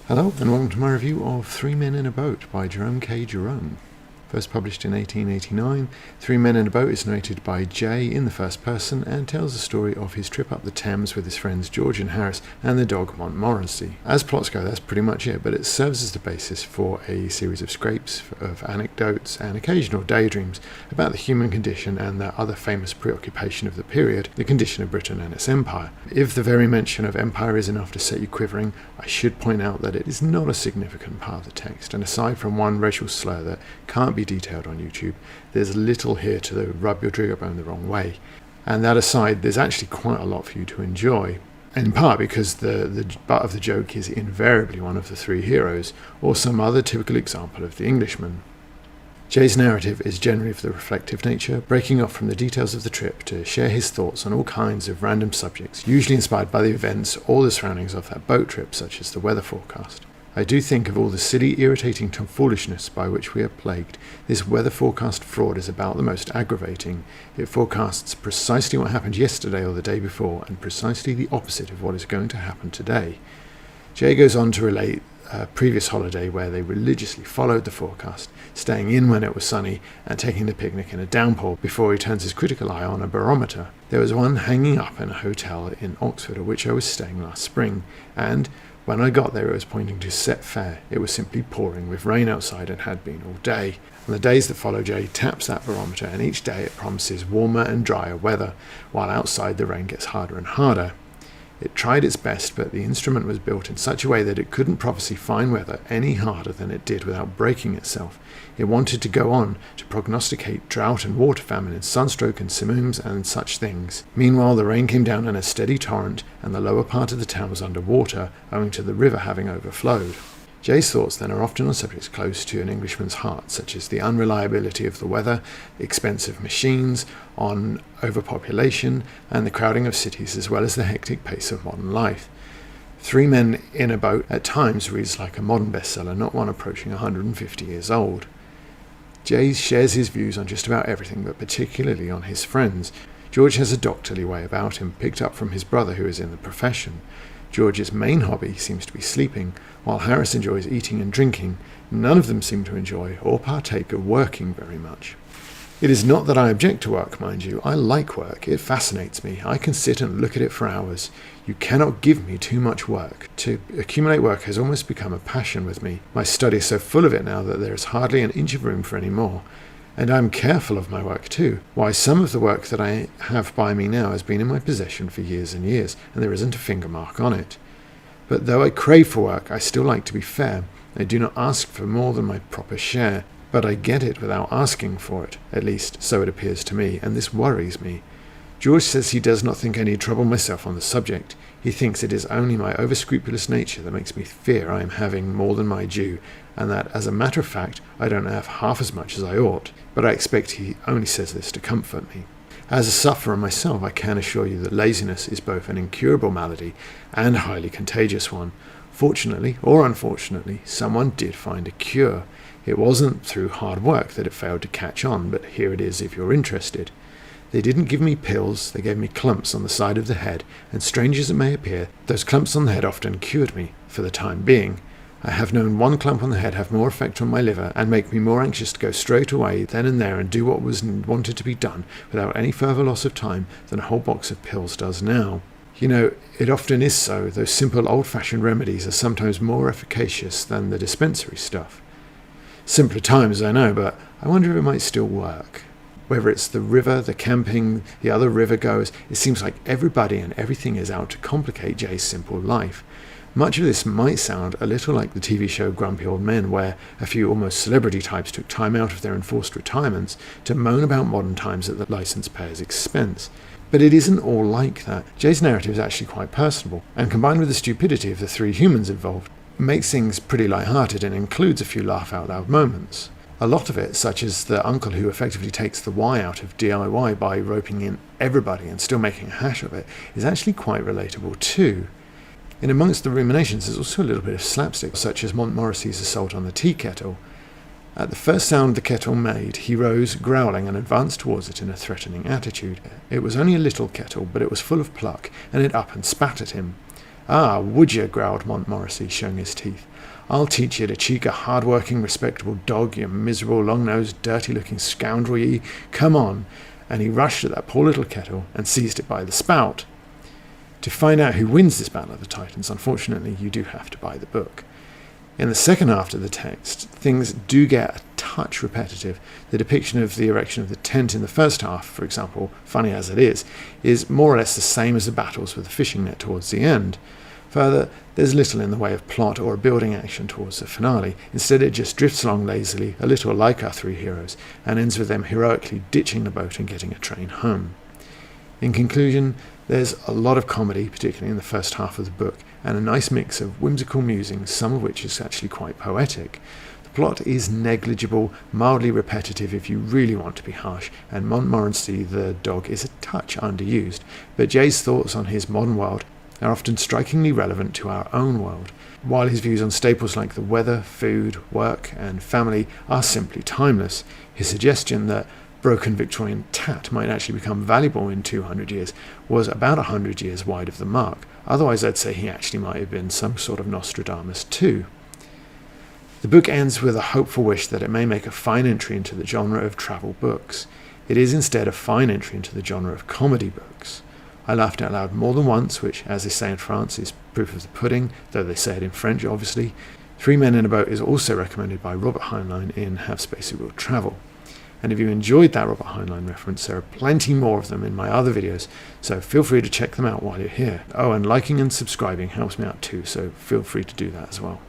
Hello and welcome to my review of Three Men in a Boat by Jerome K. Jerome. First published in 1889, Three Men in a Boat is narrated by Jay in the first person and tells the story of his trip up the Thames with his friends George and Harris and the dog Montmorency. As plots go, that's pretty much it, but it serves as the basis for a series of scrapes, of anecdotes and occasional daydreams about the human condition and that other famous preoccupation of the period, the condition of Britain and its empire. If the very mention of empire is enough to set you quivering, I should point out that it is not a significant part of the text, and aside from one racial slur that can't be detailed on YouTube, there's little here to rub your trigger bone the wrong way. And that aside, there's actually quite a lot for you to enjoy, in part because the butt of the joke is invariably one of the three heroes, or some other typical example of the Englishman. Jay's narrative is generally of the reflective nature, breaking off from the details of the trip to share his thoughts on all kinds of random subjects, usually inspired by the events or the surroundings of that boat trip, such as the weather forecast. I do think of all the silly, irritating tomfoolishness by which we are plagued, this weather forecast fraud is about the most aggravating. It forecasts precisely what happened yesterday or the day before, and precisely the opposite of what is going to happen today. Jay goes on to relate a previous holiday where they religiously followed the forecast, staying in when it was sunny and taking the picnic in a downpour before he turns his critical eye on a barometer. There was one hanging up in a hotel in Oxford at which I was staying last spring, and when I got there it was pointing to set fair. It was simply pouring with rain outside and had been all day. On the days that follow, Jay taps that barometer and each day it promises warmer and drier weather, while outside the rain gets harder and harder. It tried its best, but the instrument was built in such a way that it couldn't prophesy fine weather any harder than it did without breaking itself. It wanted to go on to prognosticate drought and water famine and sunstroke and simoons and such things. Meanwhile, the rain came down in a steady torrent, and the lower part of the town was under water, owing to the river having overflowed. Jay's thoughts then are often on subjects close to an Englishman's heart, such as the unreliability of the weather, expensive machines, on overpopulation, and the crowding of cities, as well as the hectic pace of modern life. Three Men in a Boat at times reads like a modern bestseller, not one approaching 150 years old. Jay shares his views on just about everything, but particularly on his friends. George has a doctorly way about him, picked up from his brother who is in the profession. George's main hobby seems to be sleeping, while Harris enjoys eating and drinking. None of them seem to enjoy or partake of working very much. It is not that I object to work, mind you. I like work. It fascinates me. I can sit and look at it for hours. You cannot give me too much work. To accumulate work has almost become a passion with me. My study is so full of it now that there is hardly an inch of room for any more. And I am careful of my work too. Why, some of the work that I have by me now has been in my possession for years and years, and there isn't a finger mark on it. But though I crave for work, I still like to be fair. I do not ask for more than my proper share, but I get it without asking for it, at least so it appears to me, and this worries me. George says he does not think I need trouble myself on the subject. He thinks it is only my over-scrupulous nature that makes me fear I am having more than my due, and that, as a matter of fact, I don't have half as much as I ought, but I expect he only says this to comfort me. As a sufferer myself, I can assure you that laziness is both an incurable malady and a highly contagious one. Fortunately, or unfortunately, someone did find a cure. It wasn't through hard work that it failed to catch on, but here it is if you're interested. They didn't give me pills, they gave me clumps on the side of the head, and strange as it may appear, those clumps on the head often cured me, for the time being. I have known one clump on the head have more effect on my liver and make me more anxious to go straight away then and there and do what was wanted to be done without any further loss of time than a whole box of pills does now. You know, it often is so. Those simple old-fashioned remedies are sometimes more efficacious than the dispensary stuff. Simpler times, I know, but I wonder if it might still work. Whether it's the river, the camping, the other river goers, it seems like everybody and everything is out to complicate Jay's simple life. Much of this might sound a little like the TV show Grumpy Old Men, where a few almost celebrity types took time out of their enforced retirements to moan about modern times at the licence payer's expense. But it isn't all like that. Jay's narrative is actually quite personable, and combined with the stupidity of the three humans involved, makes things pretty light-hearted and includes a few laugh-out-loud moments. A lot of it, such as the uncle who effectively takes the Y out of DIY by roping in everybody and still making a hash of it, is actually quite relatable too. In amongst the ruminations there's also a little bit of slapstick, such as Montmorency's assault on the tea kettle. At the first sound the kettle made, he rose, growling, and advanced towards it in a threatening attitude. It was only a little kettle, but it was full of pluck, and it up and spat at him. "Ah, would you?" growled Montmorency, showing his teeth. "I'll teach you to cheek a hard-working, respectable dog, you miserable, long-nosed, dirty-looking scoundrel, ye. Come on!" And he rushed at that poor little kettle and seized it by the spout. To find out who wins this battle of the Titans, unfortunately, you do have to buy the book. In the second half of the text, things do get a touch repetitive. The depiction of the erection of the tent in the first half, for example, funny as it is more or less the same as the battles with the fishing net towards the end. Further, there's little in the way of plot or building action towards the finale. Instead, it just drifts along lazily, a little like our three heroes, and ends with them heroically ditching the boat and getting a train home. In conclusion, there's a lot of comedy, particularly in the first half of the book, and a nice mix of whimsical musings, some of which is actually quite poetic. The plot is negligible, mildly repetitive if you really want to be harsh, and Montmorency the dog is a touch underused, but Jay's thoughts on his modern world are often strikingly relevant to our own world, while his views on staples like the weather, food, work, and family are simply timeless. His suggestion that broken Victorian tat might actually become valuable in 200 years was about 100 years wide of the mark. Otherwise, I'd say he actually might have been some sort of Nostradamus too. The book ends with a hopeful wish that it may make a fine entry into the genre of travel books. It is instead a fine entry into the genre of comedy books. I laughed out loud more than once, which, as they say in France, is proof of the pudding, though they say it in French, obviously. 3 Men in a Boat is also recommended by Robert Heinlein in Have Space It Will Travel. And if you enjoyed that Robert Heinlein reference, there are plenty more of them in my other videos, so feel free to check them out while you're here. Oh, and liking and subscribing helps me out too, so feel free to do that as well.